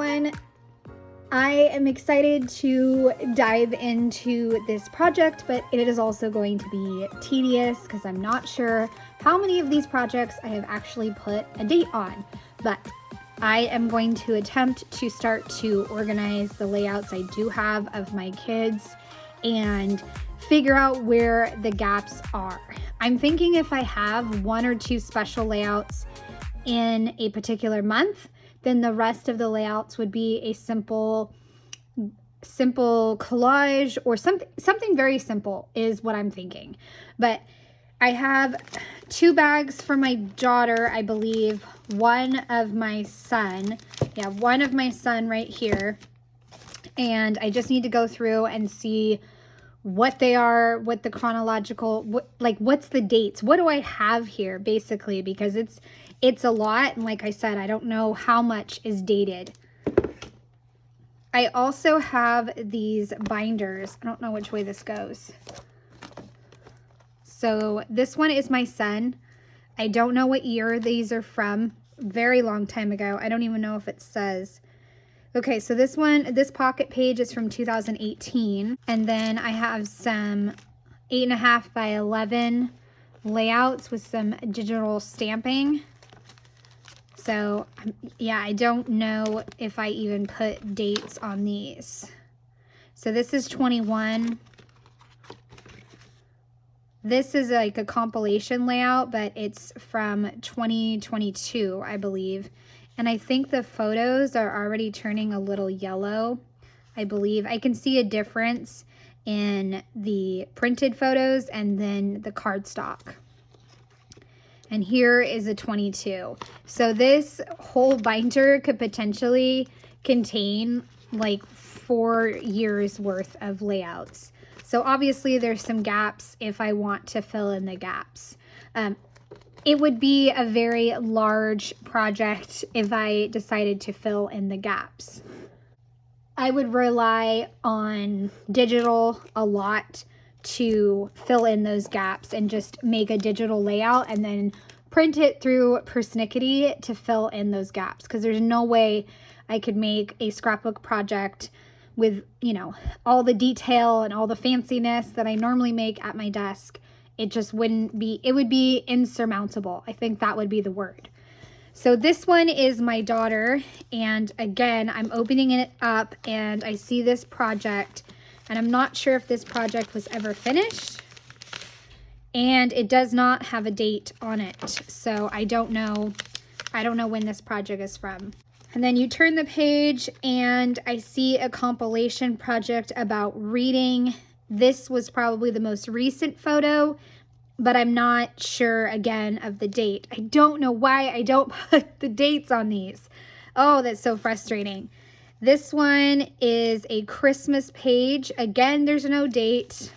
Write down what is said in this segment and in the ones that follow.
everyone. I am excited to dive into this project, but it is also going to be tedious because I'm not sure how many of these projects I have actually put a date on. But I am going to attempt to start to organize the layouts I do have of my kids and figure out where the gaps are. I'm thinking if I have one or two special layouts in a particular month, then the rest of the layouts would be a simple collage or something very simple is what I'm thinking. But I have 2 bags for my daughter, I believe, one of my son right here, and I just need to go through and see what they are, what the chronological, what's the dates, what do I have here basically, because it's a lot, and like I said, I don't know how much is dated. I also have these binders. I don't know which way this goes. So this one is my son. I don't know what year these are from. Very long time ago. I don't even know if it says. Okay, so this pocket page is from 2018. And then I have some 8.5 by 11 layouts with some digital stamping. So yeah, I don't know if I even put dates on these. So this is 21. This is like a compilation layout, but it's from 2022, I believe. And I think the photos are already turning a little yellow, I believe. I can see a difference in the printed photos and then the cardstock. And here is a 22. So this whole binder could potentially contain like 4 years worth of layouts. So obviously there's some gaps if I want to fill in the gaps. It would be a very large project if I decided to fill in the gaps. I would rely on digital a lot to fill in those gaps and just make a digital layout and then print it through persnickety to fill in those gaps, because there's no way I could make a scrapbook project with, you know, all the detail and all the fanciness that I normally make at my desk. It just wouldn't be, it would be insurmountable. I think that would be the word. So this one is my daughter, and again, I'm opening it up and I see this project, and I'm not sure if this project was ever finished, and it does not have a date on it. So I don't know when this project is from. And then you turn the page and I see a compilation project about reading. This was probably the most recent photo, but I'm not sure again of the date. I don't know why I don't put the dates on these. Oh, that's so frustrating. This one is a Christmas page. Again, there's no date.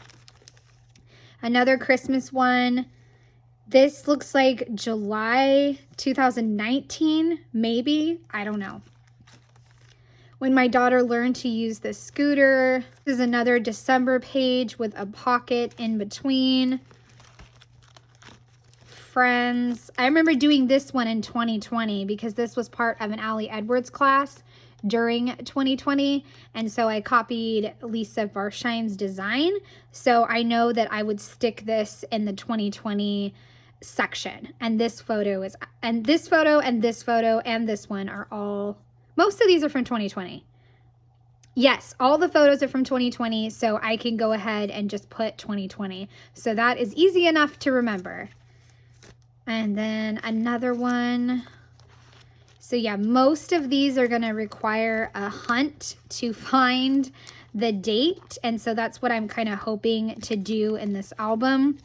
Another Christmas one. This looks like July 2019, maybe. I don't know. When my daughter learned to use the scooter. This is another December page with a pocket in between. Friends. I remember doing this one in 2020 because this was part of an Allie Edwards class during 2020, and so I copied Lisa Varshine's design, so I know that I would stick this in the 2020 section. And this photo is, and this photo and this photo and this one are all, most of these are from 2020. Yes, all the photos are from 2020, so I can go ahead and just put 2020, so that is easy enough to remember. And then another one. So yeah, most of these are going to require a hunt to find the date. And so that's what I'm kind of hoping to do in this album.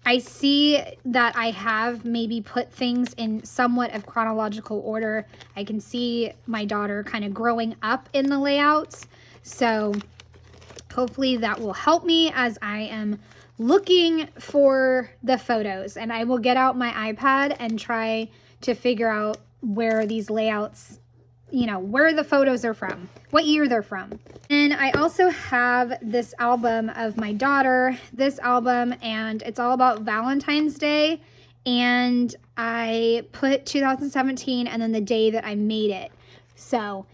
I see that I have maybe put things in somewhat of chronological order. I can see my daughter kind of growing up in the layouts. So hopefully that will help me as I am looking for the photos. And I will get out my iPad and try to figure out where these layouts, you know, where the photos are from, what year they're from. And I also have this album of my daughter, this album, and it's all about Valentine's Day. And I put 2017 and then the day that I made it. So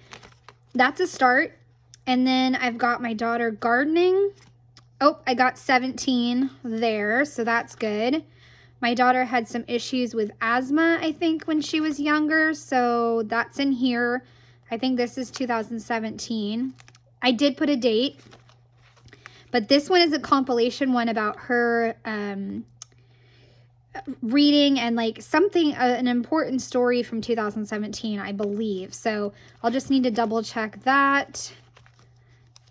that's a start. And then I've got my daughter gardening. Oh, I got 17 there, so that's good. My daughter had some issues with asthma, I think, when she was younger, so that's in here. I think this is 2017. I did put a date, but this one is a compilation one about her reading and like something, an important story from 2017, I believe. So I'll just need to double check that.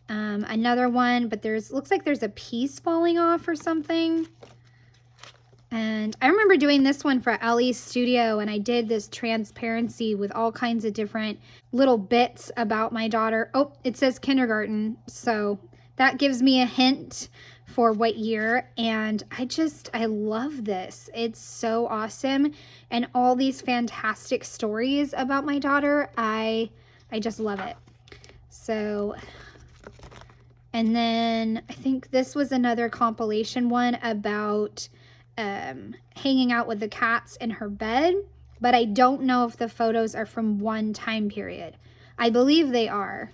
Another one, but looks like there's a piece falling off or something. And I remember doing this one for Ellie's studio, and I did this transparency with all kinds of different little bits about my daughter. Oh, it says kindergarten, so that gives me a hint for what year. And I love this. It's so awesome. And all these fantastic stories about my daughter. I just love it. So, and then I think this was another compilation one about hanging out with the cats in her bed, but I don't know if the photos are from one time period. I believe they are.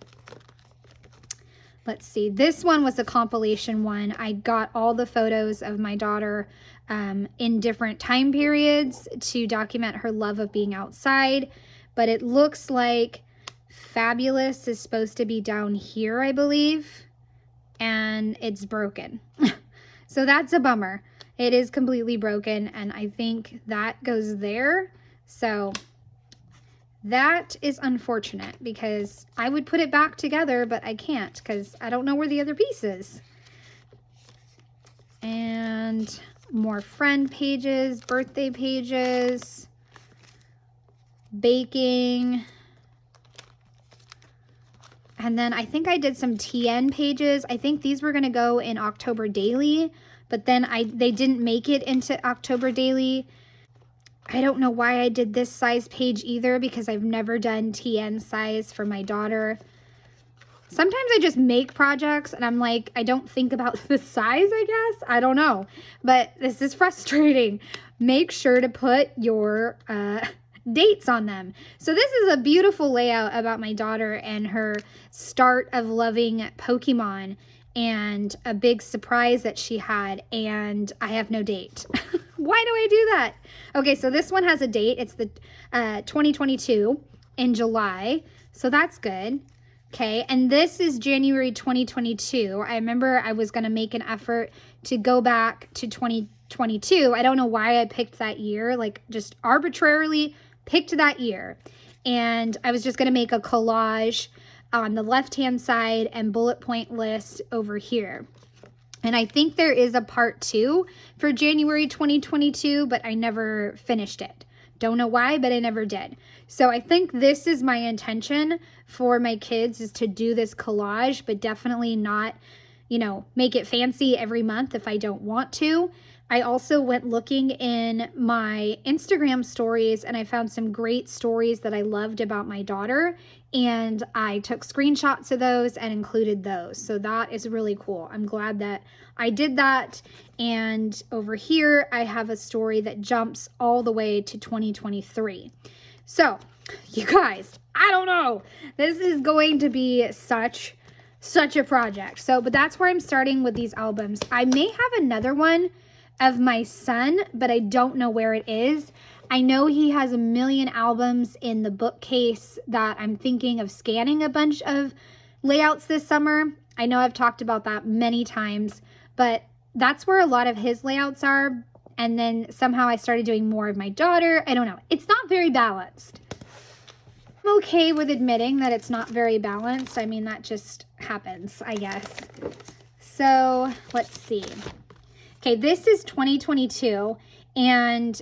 Let's see. This one was a compilation one. I got all the photos of my daughter in different time periods to document her love of being outside, but it looks like Fabulous is supposed to be down here, I believe, and it's broken. So that's a bummer. It is completely broken, and I think that goes there. So that is unfortunate because I would put it back together, but I can't because I don't know where the other piece is. And more friend pages, birthday pages, baking. And then I think I did some TN pages. I think these were going to go in October Daily, but then they didn't make it into October Daily. I don't know why I did this size page either because I've never done TN size for my daughter. Sometimes I just make projects and I'm like, I don't think about the size, I guess. I don't know, but this is frustrating. Make sure to put your dates on them. So this is a beautiful layout about my daughter and her start of loving Pokemon and a big surprise that she had, and I have no date. Why do I do that? Okay, so this one has a date. It's the 2022 in July, so that's good. Okay, and this is January 2022. I remember I was going to make an effort to go back to 2022. I don't know why I picked that year, like just arbitrarily picked that year. And I was just going to make a collage on the left-hand side and bullet point list over here. And I think there is a part 2 for January 2022, but I never finished it. Don't know why, but I never did. So I think this is my intention for my kids, is to do this collage, but definitely not, you know, make it fancy every month if I don't want to. I also went looking in my Instagram stories and I found some great stories that I loved about my daughter, and I took screenshots of those and included those. So that is really cool. I'm glad that I did that. And over here, I have a story that jumps all the way to 2023. So you guys, I don't know. This is going to be such a project. So, but that's where I'm starting with these albums. I may have another one of my son, but I don't know where it is. I know he has a million albums in the bookcase that I'm thinking of scanning a bunch of layouts this summer. I know I've talked about that many times, but that's where a lot of his layouts are. And then somehow I started doing more of my daughter. I don't know. It's not very balanced. I'm okay with admitting that it's not very balanced. I mean, that just happens, I guess. So let's see. Okay, this is 2022, and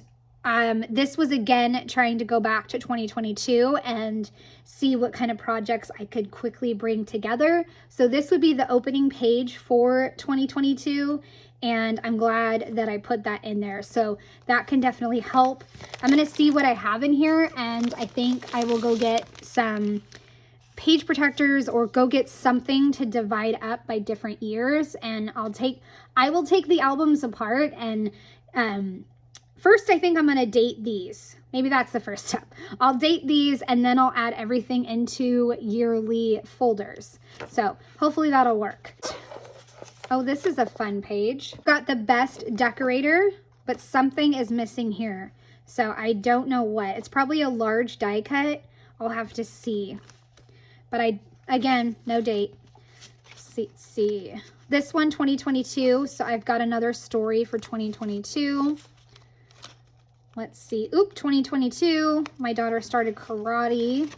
this was again trying to go back to 2022 and see what kind of projects I could quickly bring together. So this would be the opening page for 2022, and I'm glad that I put that in there. So that can definitely help. I'm going to see what I have in here, and I think I will go get some page protectors or go get something to divide up by different years, and I will take the albums apart and first I think I'm going to date these. Maybe that's the first step. I'll date these and then I'll add everything into yearly folders. So hopefully that'll work. Oh, this is a fun page. Got the best decorator, but something is missing here. So I don't know what. It's probably a large die cut. I'll have to see. But again, no date. See. This one, 2022. So I've got another story for 2022. Let's see. Oop, 2022. My daughter started karate.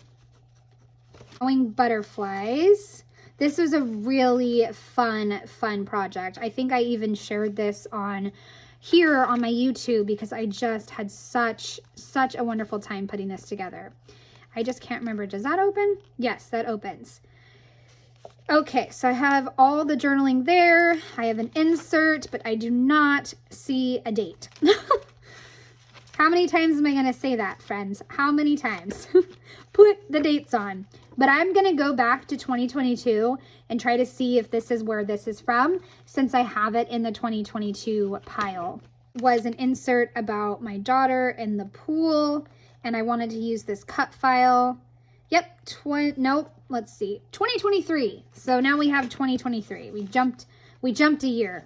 Going butterflies. This was a really fun project. I think I even shared this on here on my YouTube because I just had such a wonderful time putting this together. I just can't remember. Does that open? Yes, that opens. Okay, so I have all the journaling there. I have an insert, but I do not see a date. How many times am I going to say that, friends? How many times? Put the dates on. But I'm going to go back to 2022 and try to see if this is where this is from, since I have it in the 2022 pile. Was an insert about my daughter in the pool, and I wanted to use this cut file. Yep, nope, let's see. 2023. So now we have 2023. We jumped a year.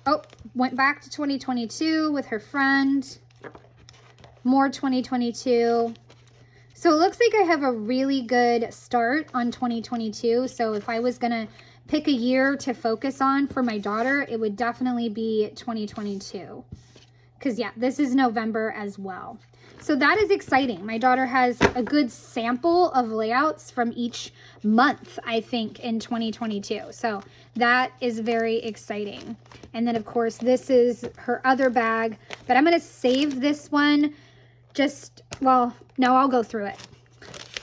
Oh, went back to 2022 with her friend. More 2022. So it looks like I have a really good start on 2022. So if I was gonna pick a year to focus on for my daughter, it would definitely be 2022. Because yeah, this is November as well. So that is exciting. My daughter has a good sample of layouts from each month, I think, in 2022. So that is very exciting. And then of course, this is her other bag, but I'm gonna save this one. Well, no, I'll go through it.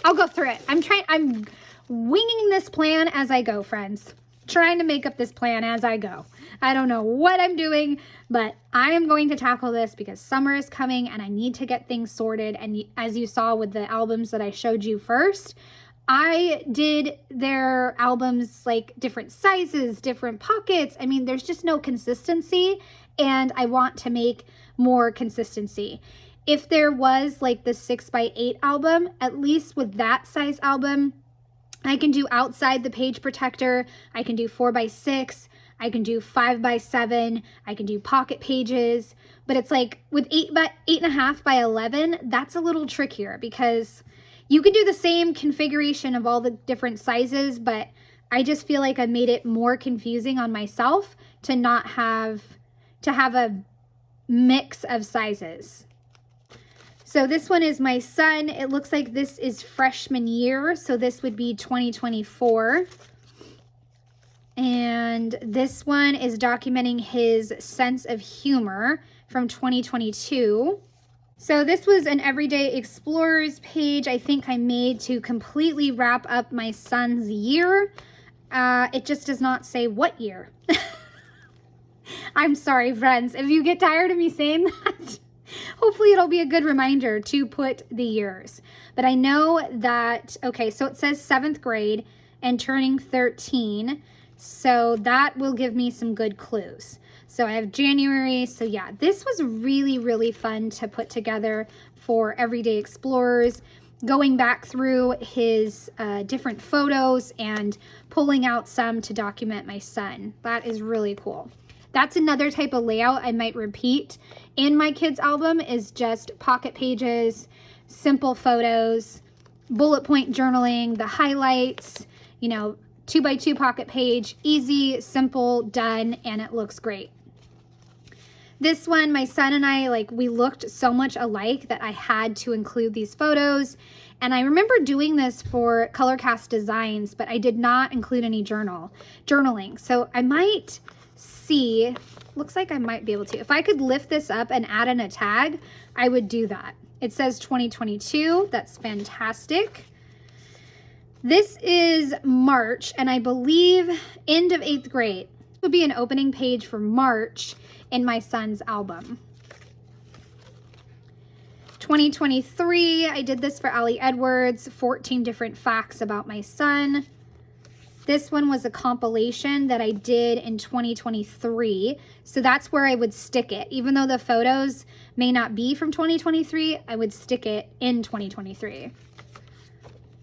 I'll go through it. I'm winging this plan as I go, friends. Trying to make up this plan as I go. I don't know what I'm doing, but I am going to tackle this because summer is coming and I need to get things sorted. And as you saw with the albums that I showed you first, I did their albums like different sizes, different pockets. I mean, there's just no consistency, and I want to make more consistency. If there was like the 6x8 album, at least with that size album, I can do outside the page protector. I can do 4x6. I can do 5x7. I can do pocket pages. But it's like with 8.5 by 11, that's a little trickier because you can do the same configuration of all the different sizes, but I just feel like I made it more confusing on myself to not have a mix of sizes. So this one is my son. It looks like this is freshman year, so this would be 2024. And this one is documenting his sense of humor from 2022. So this was an Everyday Explorers page I think I made to completely wrap up my son's year. It just does not say what year. I'm sorry, friends, if you get tired of me saying that. Hopefully it'll be a good reminder to put the years. But I know that, okay, so it says 7th grade and turning 13. So that will give me some good clues. So I have January. So yeah, this was really, really fun to put together for Everyday Explorers. Going back through his different photos and pulling out some to document my son. That is really cool. That's another type of layout I might repeat in my kids' album, is just pocket pages, simple photos, bullet point journaling, the highlights, 2x2 pocket page, easy, simple, done, and it looks great. This one, my son and I, we looked so much alike that I had to include these photos. And I remember doing this for Colorcast Designs, but I did not include any journaling. So I might see, looks like I might be able to. If I could lift this up and add in a tag, I would do that. It says 2022. That's fantastic. This is March, and I believe end of 8th grade. This would be an opening page for March in my son's album. 2023, I did this for Ali Edwards, 14 different facts about my son. This one was a compilation that I did in 2023. So that's where I would stick it. Even though the photos may not be from 2023, I would stick it in 2023.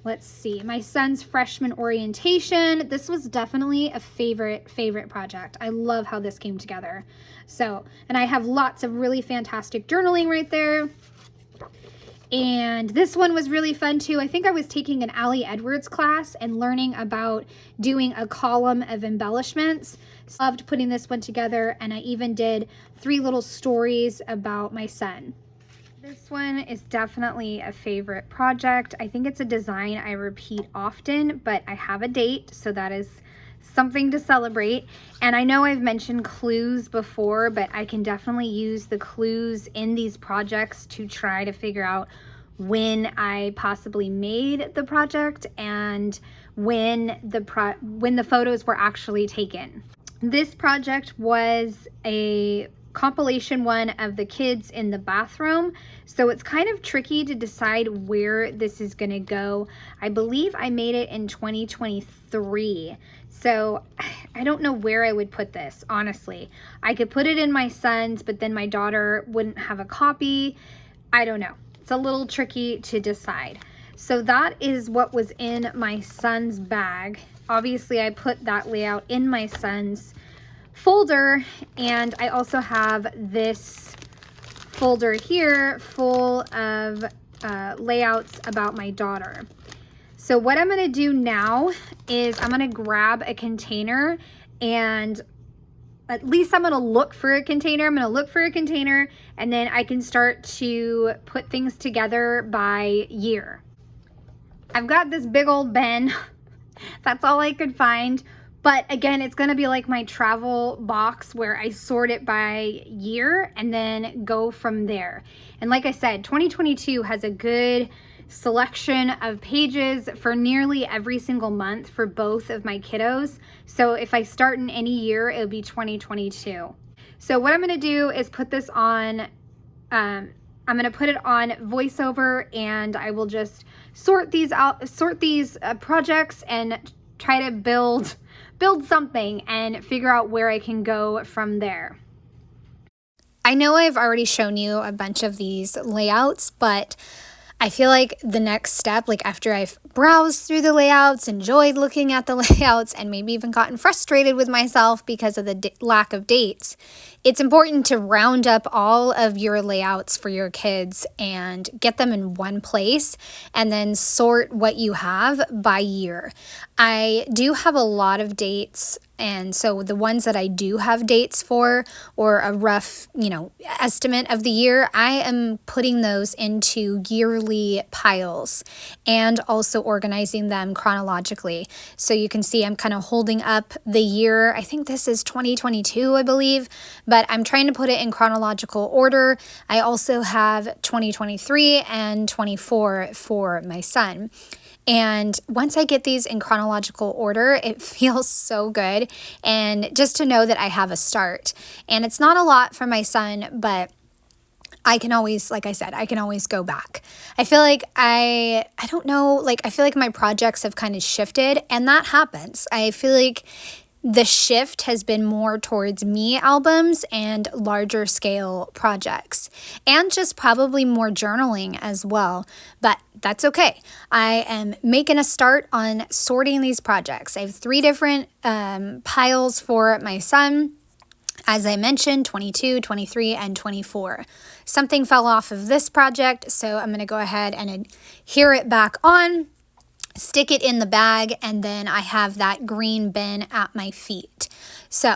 Let's see, my son's freshman orientation. This was definitely a favorite project. I love how this came together. So, and I have lots of really fantastic journaling right there. And this one was really fun too. I think I was taking an Allie Edwards class and learning about doing a column of embellishments. Loved putting this one together, and I even did 3 little stories about my son. This one is definitely a favorite project. I think it's a design I repeat often, but I have a date, so that is something to celebrate. And I know I've mentioned clues before, but I can definitely use the clues in these projects to try to figure out when I possibly made the project and when the photos were actually taken. This project was a compilation one of the kids in the bathroom, so it's kind of tricky to decide where this is going to go. I believe I made it in 2023, so I don't know where I would put this, honestly. I could put it in my son's, but then my daughter wouldn't have a copy. I don't know. It's a little tricky to decide. So that is what was in my son's bag. Obviously, I put that layout in my son's folder, and I also have this folder here full of layouts about my daughter. So what I'm going to do now is I'm going to grab a container, and at least I'm going to look for a container. I'm going to look for a container, and then I can start to put things together by year. I've got this big old bin. That's all I could find. But again, it's going to be like my travel box where I sort it by year and then go from there. And like I said, 2022 has a good selection of pages for nearly every single month for both of my kiddos. So if I start in any year, it'll be 2022. So what I'm going to do is put this on, I'm going to put it on VoiceOver, and I will just sort these out, sort these projects and try to build something and figure out where I can go from there. I know I've already shown you a bunch of these layouts, but I feel like the next step, like after I've browsed through the layouts, enjoyed looking at the layouts, and maybe even gotten frustrated with myself because of the lack of dates, it's important to round up all of your layouts for your kids and get them in one place, and then sort what you have by year. I do have a lot of dates, and so the ones that I do have dates for, or a rough, estimate of the year, I am putting those into yearly piles and also organizing them chronologically. So you can see I'm kind of holding up the year. I think this is 2022, I believe, but I'm trying to put it in chronological order. I also have 2023 and 24 for my son. And once I get these in chronological order, it feels so good. And just to know that I have a start. And it's not a lot for my son, but I can always, like I said, I can always go back. I feel like I don't know, like I feel like my projects have kind of shifted, and that happens. I feel like the shift has been more towards me albums and larger scale projects, and just probably more journaling as well, but that's okay. I am making a start on sorting these projects. I have 3 different piles for my son. As I mentioned, 22, 23, and 24. Something fell off of this project, so I'm going to go ahead and adhere it back on, stick it in the bag, and then I have that green bin at my feet. So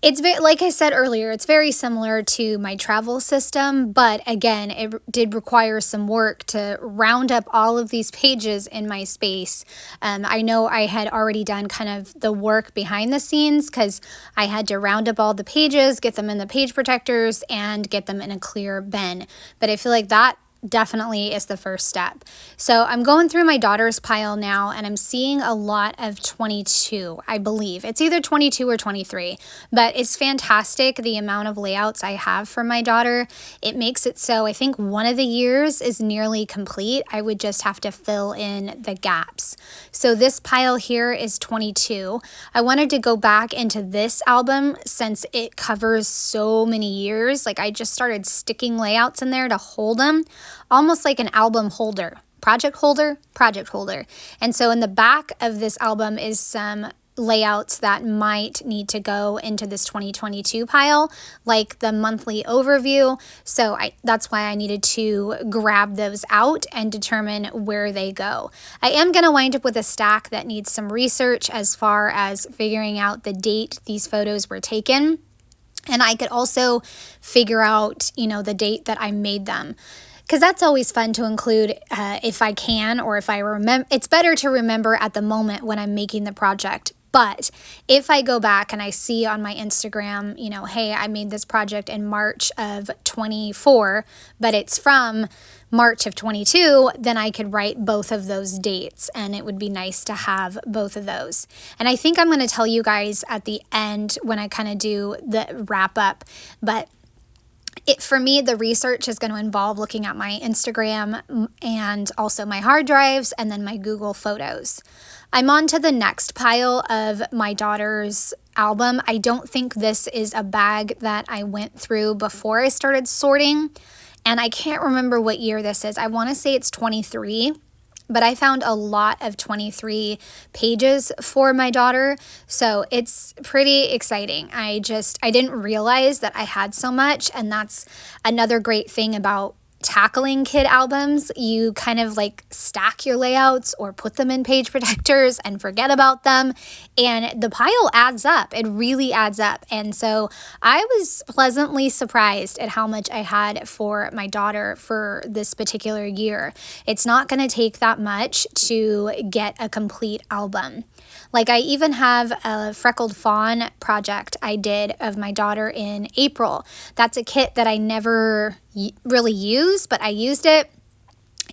it's like I said earlier, it's very similar to my travel system, but again, it did require some work to round up all of these pages in my space. I know I had already done kind of the work behind the scenes because I had to round up all the pages, get them in the page protectors, and get them in a clear bin. But I feel like that definitely is the first step. So I'm going through my daughter's pile now, and I'm seeing a lot of 22, I believe. It's either 22 or 23, but it's fantastic the amount of layouts I have for my daughter. It makes it so I think one of the years is nearly complete. I would just have to fill in the gaps. So this pile here is 22. I wanted to go back into this album since it covers so many years. Like, I just started sticking layouts in there to hold them, almost like an album holder, project holder, project holder. And so in the back of this album is some layouts that might need to go into this 2022 pile, like the monthly overview. So that's why I needed to grab those out and determine where they go. I am going to wind up with a stack that needs some research as far as figuring out the date these photos were taken. And I could also figure out, the date that I made them, because that's always fun to include if I can, or if I remember. It's better to remember at the moment when I'm making the project. But if I go back and I see on my Instagram, hey, I made this project in March of 24, but it's from March of 22, then I could write both of those dates, and it would be nice to have both of those. And I think I'm going to tell you guys at the end when I kind of do the wrap up, but for me, the research is going to involve looking at my Instagram and also my hard drives and then my Google Photos. I'm on to the next pile of my daughter's album. I don't think this is a bag that I went through before I started sorting, and I can't remember what year this is. I want to say it's 23. But I found a lot of 23 pages for my daughter, so it's pretty exciting. I didn't realize that I had so much, and that's another great thing about tackling kid albums. You kind of like stack your layouts or put them in page protectors and forget about them, and the pile adds up. It really adds up. And so I was pleasantly surprised at how much I had for my daughter for this particular year. It's not going to take that much to get a complete album. Like, I even have a freckled fawn project I did of my daughter in April. That's a kit that I never really use, but I used it.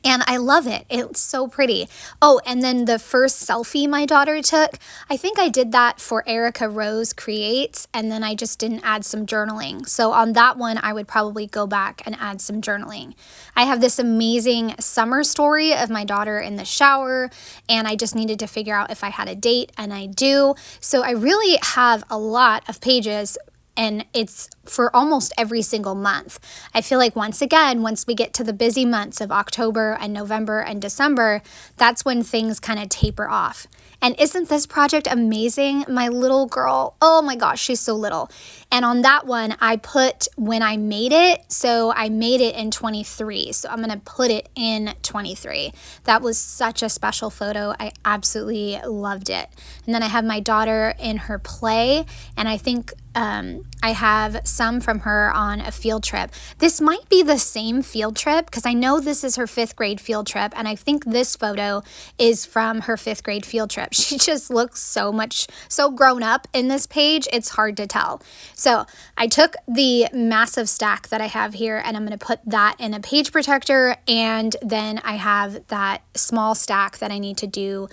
And I love it. It's so pretty. Oh, and then the first selfie my daughter took, I think I did that for Erica Rose Creates, and then I just didn't add some journaling. So on that one, I would probably go back and add some journaling. I have this amazing summer story of my daughter in the shower, and I just needed to figure out if I had a date, and I do. So I really have a lot of pages, and it's for almost every single month. I feel like once we get to the busy months of October and November and December, that's when things kind of taper off. And isn't this project amazing? My little girl, oh my gosh, she's so little. And on that one, I put when I made it. So I made it in 23. So I'm going to put it in 23. That was such a special photo. I absolutely loved it. And then I have my daughter in her play. And I think I have some from her on a field trip. This might be the same field trip because I know this is her 5th grade field trip. And I think this photo is from her 5th grade field trip. She just looks so grown up in this page. It's hard to tell. So I took the massive stack that I have here, and I'm going to put that in a page protector. And then I have that small stack that I need to do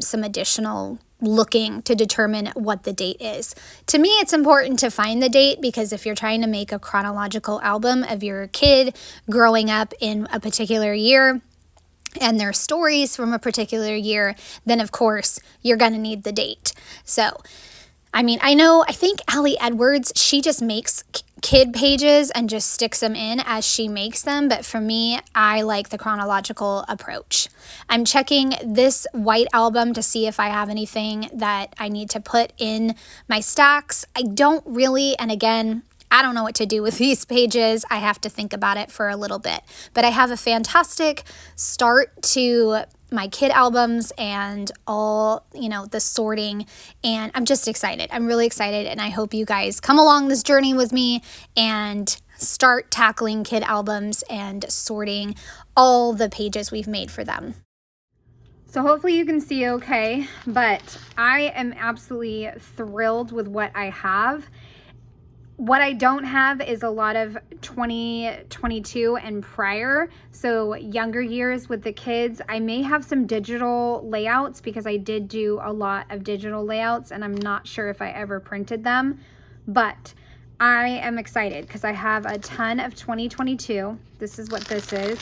some additional looking to determine what the date is. To me, it's important to find the date because if you're trying to make a chronological album of your kid growing up in a particular year and their stories from a particular year, then of course you're going to need the date. So, I think Allie Edwards, she just makes kid pages and just sticks them in as she makes them. But for me, I like the chronological approach. I'm checking this white album to see if I have anything that I need to put in my stacks. I don't really, and again, I don't know what to do with these pages. I have to think about it for a little bit. But I have a fantastic start to my kid albums and all, the sorting, and I'm just excited. I'm really excited, and I hope you guys come along this journey with me and start tackling kid albums and sorting all the pages we've made for them. So hopefully you can see okay, but I am absolutely thrilled with what I have. What I don't have is a lot of 2022 and prior, so younger years with the kids. I may have some digital layouts because I did do a lot of digital layouts and I'm not sure if I ever printed them, but I am excited because I have a ton of 2022. This is what this is.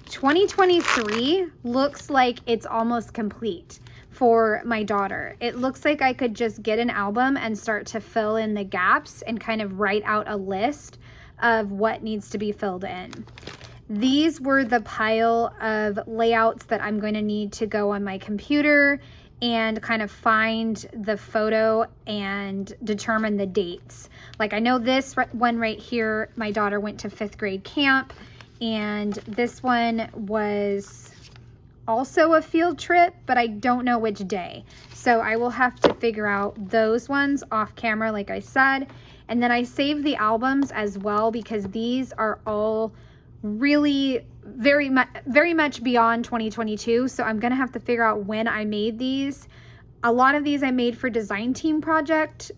2023 looks like it's almost complete for my daughter. It looks like I could just get an album and start to fill in the gaps and kind of write out a list of what needs to be filled in. These were the pile of layouts that I'm going to need to go on my computer and kind of find the photo and determine the dates. Like I know this one right here, my daughter went to 5th grade camp, and this one was also a field trip, but I don't know which day. So I will have to figure out those ones off camera, like I said. And then I saved the albums as well because these are all really very much beyond 2022. So I'm gonna have to figure out when I made these. A lot of these I made for Design Team Project,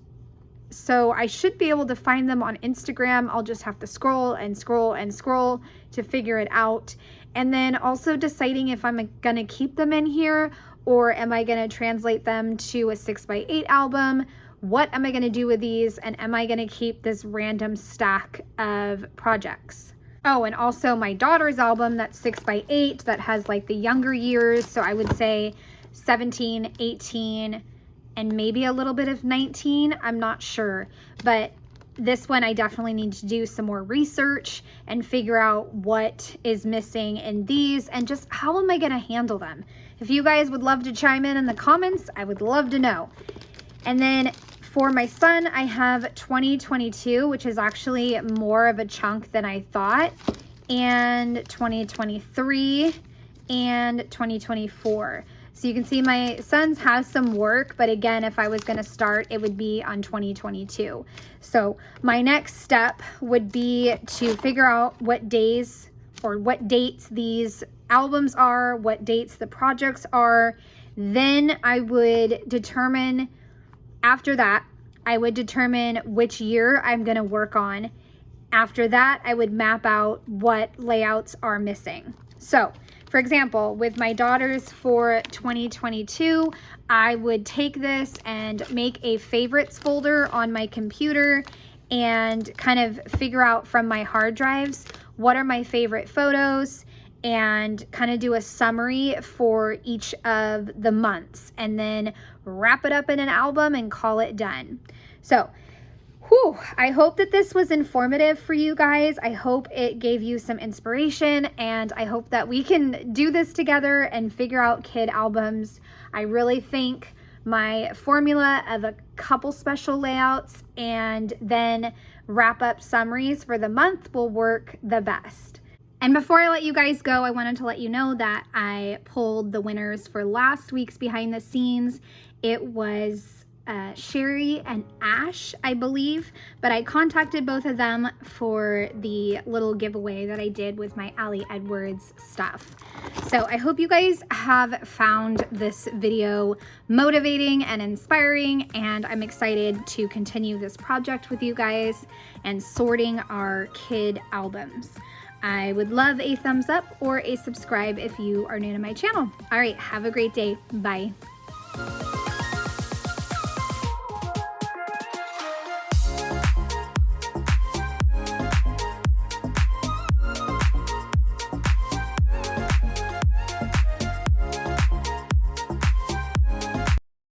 so I should be able to find them on Instagram. I'll just have to scroll and scroll and scroll to figure it out. And then also deciding if I'm gonna keep them in here or am I gonna translate them to a 6x8 album? What am I gonna do with these? And am I gonna keep this random stack of projects? Oh, and also my daughter's album, that's 6x8, that has like the younger years. So I would say 17, 18, and maybe a little bit of 19. I'm not sure, but this one I definitely need to do some more research and figure out what is missing in these and just how am I going to handle them. If you guys would love to chime in the comments, I would love to know. And then for my son, I have 2022, which is actually more of a chunk than I thought, and 2023 and 2024. So you can see my son's has some work, but again, if I was going to start, it would be on 2022. So my next step would be to figure out what days or what dates these albums are, what dates the projects are. Then I would determine, after that, I would determine which year I'm going to work on. After that, I would map out what layouts are missing. So for example, with my daughters for 2022, I would take this and make a favorites folder on my computer and kind of figure out from my hard drives what are my favorite photos and kind of do a summary for each of the months and then wrap it up in an album and call it done. So I hope that this was informative for you guys. I hope it gave you some inspiration, and I hope that we can do this together and figure out kid albums. I really think my formula of a couple special layouts and then wrap up summaries for the month will work the best. And before I let you guys go, I wanted to let you know that I pulled the winners for last week's behind the scenes. It was Sherry and Ash, I believe, but I contacted both of them for the little giveaway that I did with my Ali Edwards stuff. So I hope you guys have found this video motivating and inspiring, and I'm excited to continue this project with you guys and sorting our kid albums. I would love a thumbs up or a subscribe if you are new to my channel. All right, have a great day. Bye.